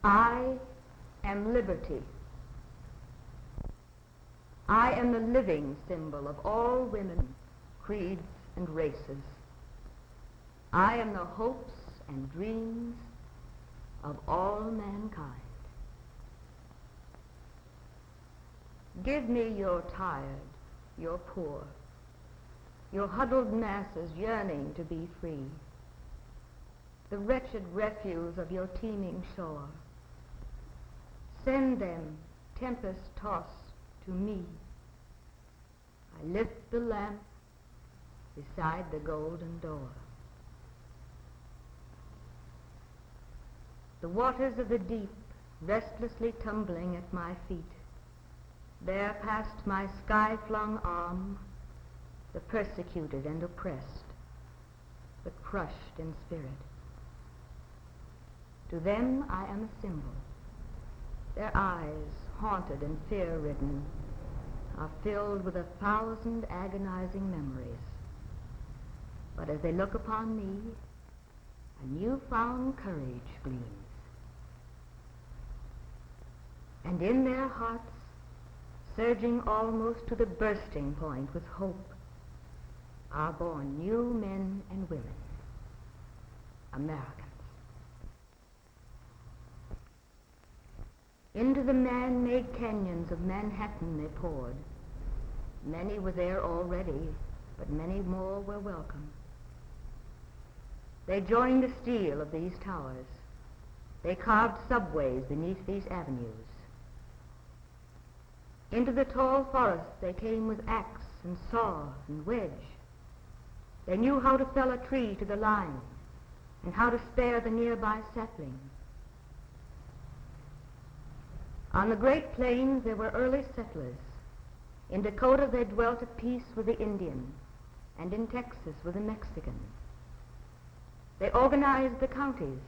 I am liberty. I am the living symbol of all women, creeds, and races. I am the hopes and dreams of all mankind. Give me your tired, your poor, your huddled masses yearning to be free, the wretched refuse of your teeming shore. Send them, tempest-tossed, to me. I lift the lamp beside the golden door. The waters of the deep, restlessly tumbling at my feet, bear past my sky-flung arm the persecuted and oppressed, the crushed in spirit. To them I am a symbol. Their eyes, haunted and fear-ridden, are filled with 1,000 agonizing memories. But as they look upon me, a newfound courage gleams. And in their hearts, surging almost to the bursting point with hope, are born new men and women, Americans. Into the man-made canyons of Manhattan they poured. Many were there already, but many more were welcome. They joined the steel of these towers. They carved subways beneath these avenues. Into the tall forests they came with axe and saw and wedge. They knew how to fell a tree to the line and how to spare the nearby sapling. On the Great Plains there were early settlers. In Dakota they dwelt at peace with the Indian, and in Texas with the Mexican. They organized the counties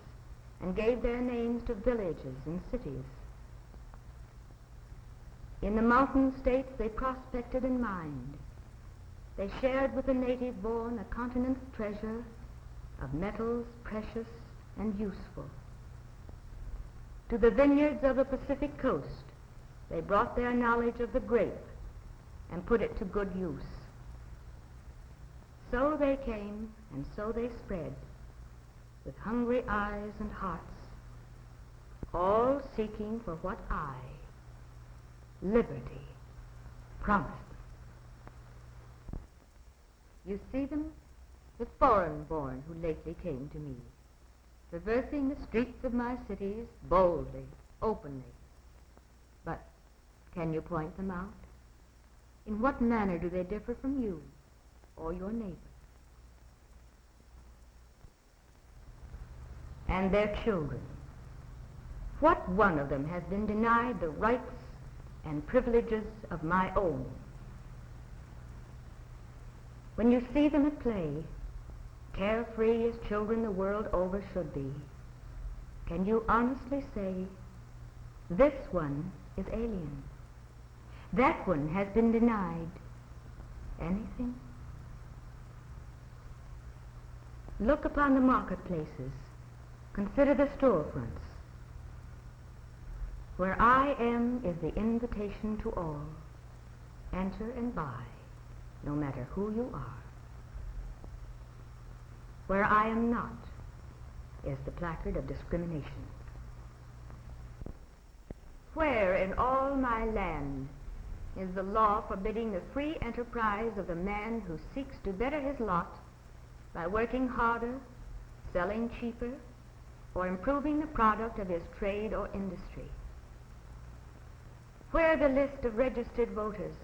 and gave their names to villages and cities. In the mountain states they prospected and mined. They shared with the native born a continent's treasure of metals precious and useful. To the vineyards of the Pacific coast they brought their knowledge of the grape and put it to good use. So they came and so they spread, with hungry eyes and hearts, all seeking for what I, liberty, promised them. You see them, the foreign-born who lately came to me, traversing the streets of my cities boldly, openly. But can you point them out? In what manner do they differ from you or your neighbors? And their children. What one of them has been denied the rights and privileges of my own? When you see them at play, carefree as children the world over should be, can you honestly say, this one is alien, that one has been denied anything? Look upon the marketplaces, consider the storefronts. Where I am is the invitation to all. Enter and buy, no matter who you are. Where I am not is the placard of discrimination. Where in all my land is the law forbidding the free enterprise of the man who seeks to better his lot by working harder, selling cheaper, or improving the product of his trade or industry? Where the list of registered voters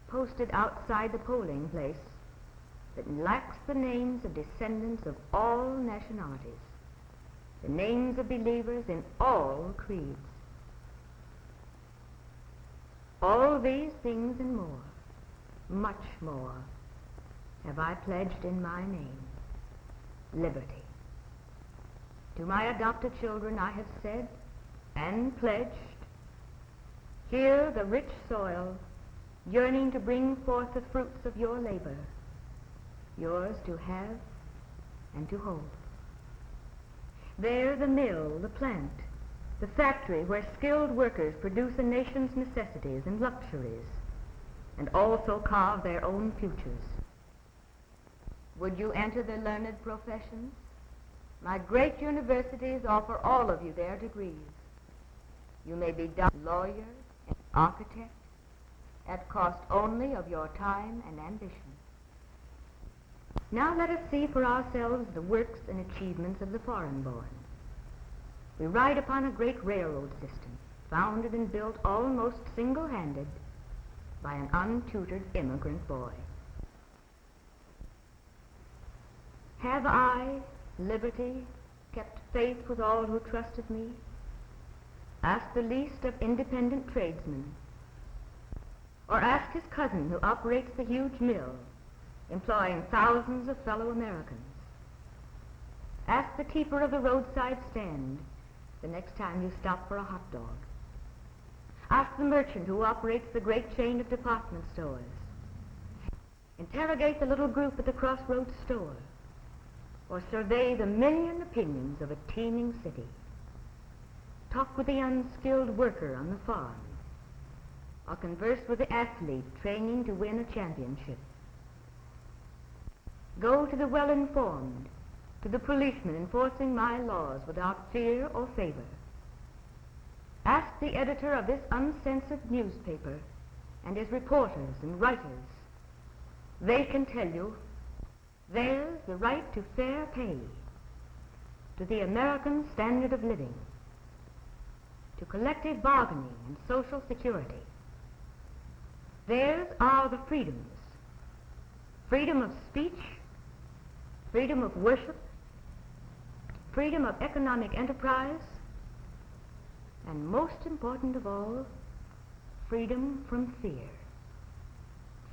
posted outside the polling place that lacks the names of descendants of all nationalities, the names of believers in all creeds? All these things and more, much more, have I pledged in my name, liberty. To my adopted children I have said and pledged, here the rich soil, yearning to bring forth the fruits of your labor, yours to have and to hold. There the mill, the plant, the factory where skilled workers produce a nation's necessities and luxuries, and also carve their own futures. Would you enter the learned professions? My great universities offer all of you their degrees. You may be lawyer and architect at cost only of your time and ambition. Now let us see for ourselves the works and achievements of the foreign-born. We ride upon a great railroad system, founded and built almost single-handed by an untutored immigrant boy. Have I, liberty, kept faith with all who trusted me? Ask the least of independent tradesmen, or ask his cousin who operates the huge mill, employing thousands of fellow Americans. Ask the keeper of the roadside stand the next time you stop for a hot dog. Ask the merchant who operates the great chain of department stores. Interrogate the little group at the crossroads store, or survey the million opinions of a teeming city. Talk with the unskilled worker on the farm, or converse with the athlete training to win a championship. Go to the well-informed, to the policeman enforcing my laws without fear or favor. Ask the editor of this uncensored newspaper and his reporters and writers. They can tell you there's the right to fair pay, to the American standard of living, to collective bargaining and social security. Theirs are the freedoms: freedom of speech, freedom of worship, freedom of economic enterprise, and most important of all, freedom from fear.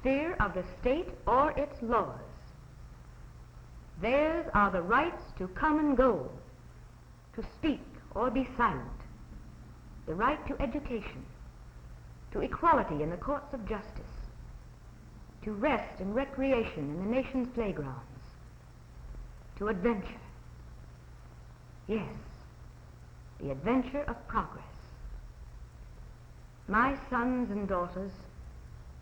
Fear of the state or its laws. Theirs are the rights to come and go, to speak or be silent, the right to education, to equality in the courts of justice, to rest and recreation in the nation's playgrounds, to adventure. Yes, the adventure of progress. My sons and daughters,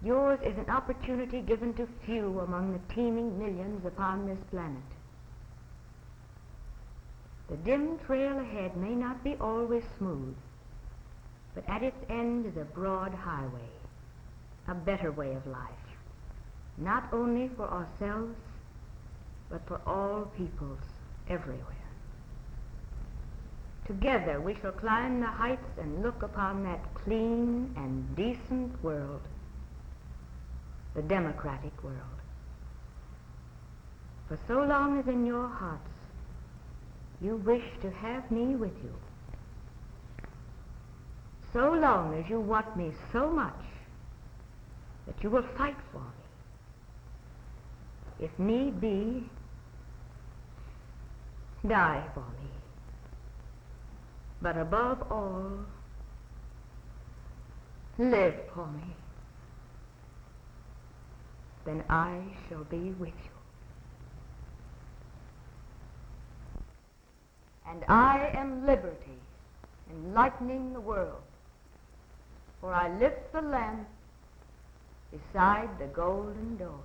yours is an opportunity given to few among the teeming millions upon this planet. The dim trail ahead may not be always smooth, but at its end is a broad highway, a better way of life, not only for ourselves, but for all peoples everywhere. Together we shall climb the heights and look upon that clean and decent world, the democratic world. For so long as in your hearts you wish to have me with you, so long as you want me so much that you will fight for me, if need be, die for me. But above all, live for me. Then I shall be with you. And I am liberty, enlightening the world, for I lift the lamp beside the golden door.